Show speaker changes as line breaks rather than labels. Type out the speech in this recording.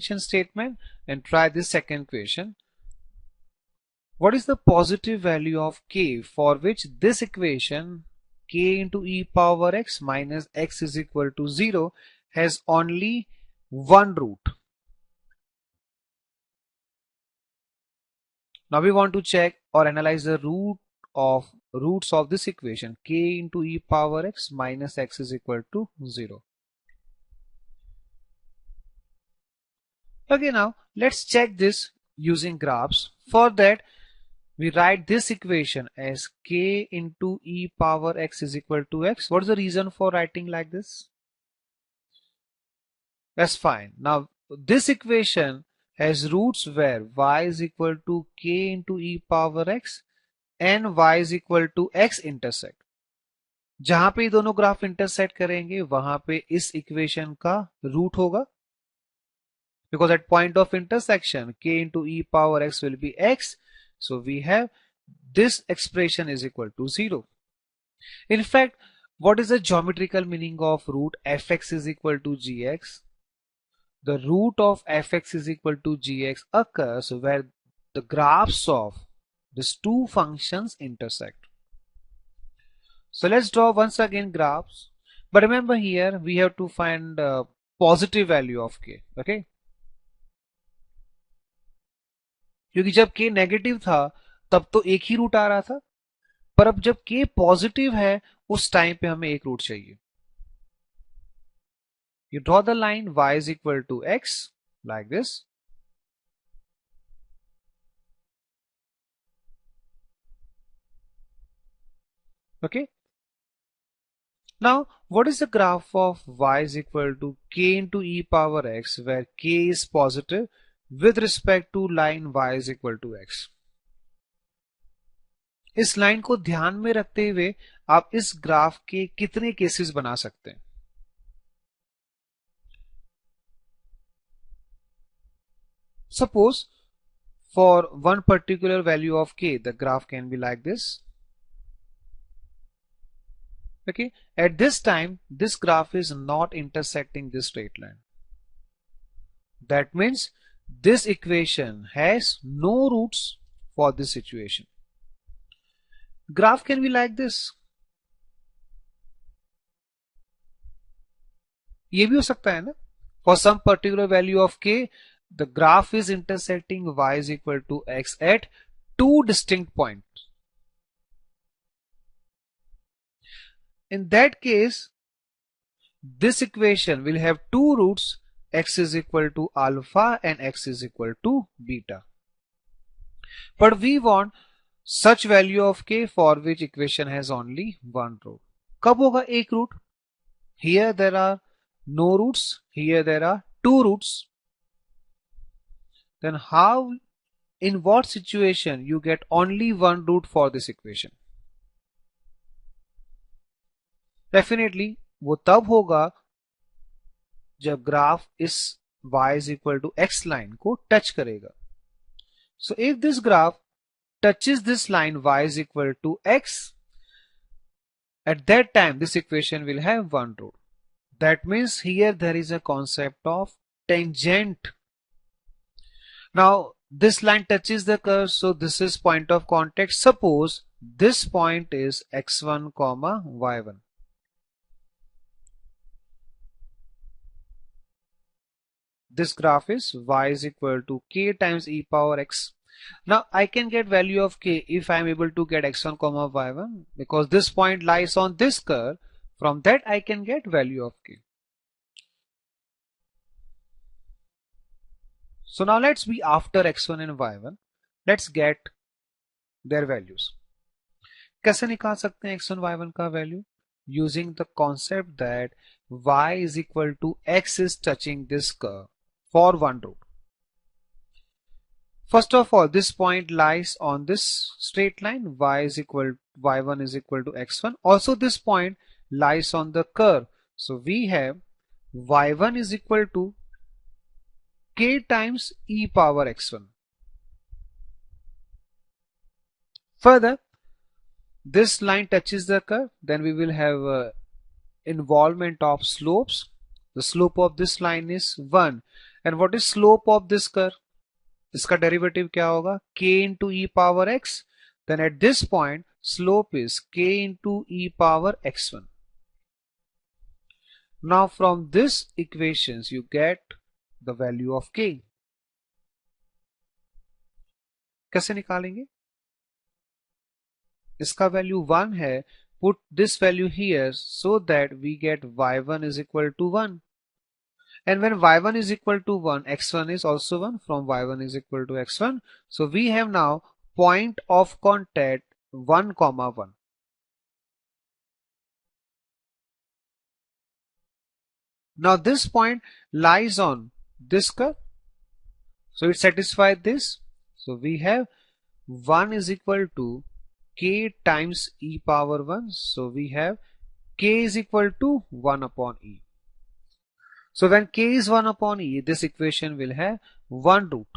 extension statement and try this second equation. What is the positive value of k for which this equation k into e power x minus x is equal to 0 has only one root? Now we want to check or analyze the roots of this equation k into e power x minus x is equal to 0. Okay, now let's check this using graphs. For that, we write this equation as k into e power x is equal to x. What is the reason for writing like this? That's fine. Now this equation has roots where y is equal to k into e power x and y is equal to x intersect. जहां पे दोनों graph intersect करेंगे वहां पे इस equation का root होगा, because at point of intersection k into e power x will be x, so we have this expression is equal to 0. In fact, what is the geometrical meaning of root fx is equal to gx? The root of fx is equal to gx occurs where the graphs of these two functions intersect. So let's draw once again graphs, but remember here we have to find a positive value of k. Okay, क्योंकि जब k negative था तब तो एक ही root आ रहा था, पर अब जब k पॉजिटिव है उस टाइम पे हमें एक रूट चाहिए. You draw the line y is equal to x like this. Okay. Now, what is the graph of y is equal to k into e power x where k is positive with respect to line y is equal to x? इस line को ध्यान में रखते हुए आप इस graph के कितने केसेस बना सकते हैं? Suppose for one particular value of k, the graph can be like this. Okay, at this time this graph is not intersecting this straight line. That means this equation has no roots for this situation. Graph can be like this. ये भी हो सकता है ना? For some particular value of k, the graph is intersecting y is equal to x at two distinct points. In that case, this equation will have two roots, x is equal to alpha and x is equal to beta. But we want such value of k for which equation has only one root. कब होगा एक root? Here there are no roots, here there are two roots. Then how, in what situation you get only one root for this equation? Definitely वो तब होगा जब graph इस y is equal to x line को touch करेगा. So if this graph touches this line y is equal to x, at that time this equation will have one root. That means here there is a concept of tangent. Now this line touches the curve, so this is point of contact. Suppose this point is x1 comma y1. This graph is y is equal to k times e power x. Now I can get value of k if I am able to get x1 comma y1, because this point lies on this curve. From that I can get value of k. So now let's be after x1 and y1. Let's get their values. कैसे निकाल सकते हैं x1 y1 का value? Using the concept that y is equal to x is touching this curve for one root. First of all, this point lies on this straight line, y1 is equal to x1. Also this point lies on the curve. So we have y1 is equal to k times e power x1. Further, this line touches the curve, then we will have involvement of slopes. The slope of this line is 1. And what is slope of this curve? इसका derivative क्या होगा? k into e power x. Then at this point slope is k into e power x1. Now from this equations you get the value of k. कैसे निकालेंगे? इसका value 1 है. Put this value here so that we get y1 is equal to 1. And when y1 is equal to 1, x1 is also 1. From y1 is equal to x1. So we have now point of contact 1, 1. Now this point lies on this curve. So it satisfies this. So we have 1 is equal to k times e power 1. So we have k is equal to 1 upon e. So when k is 1 upon e, this equation will have one root.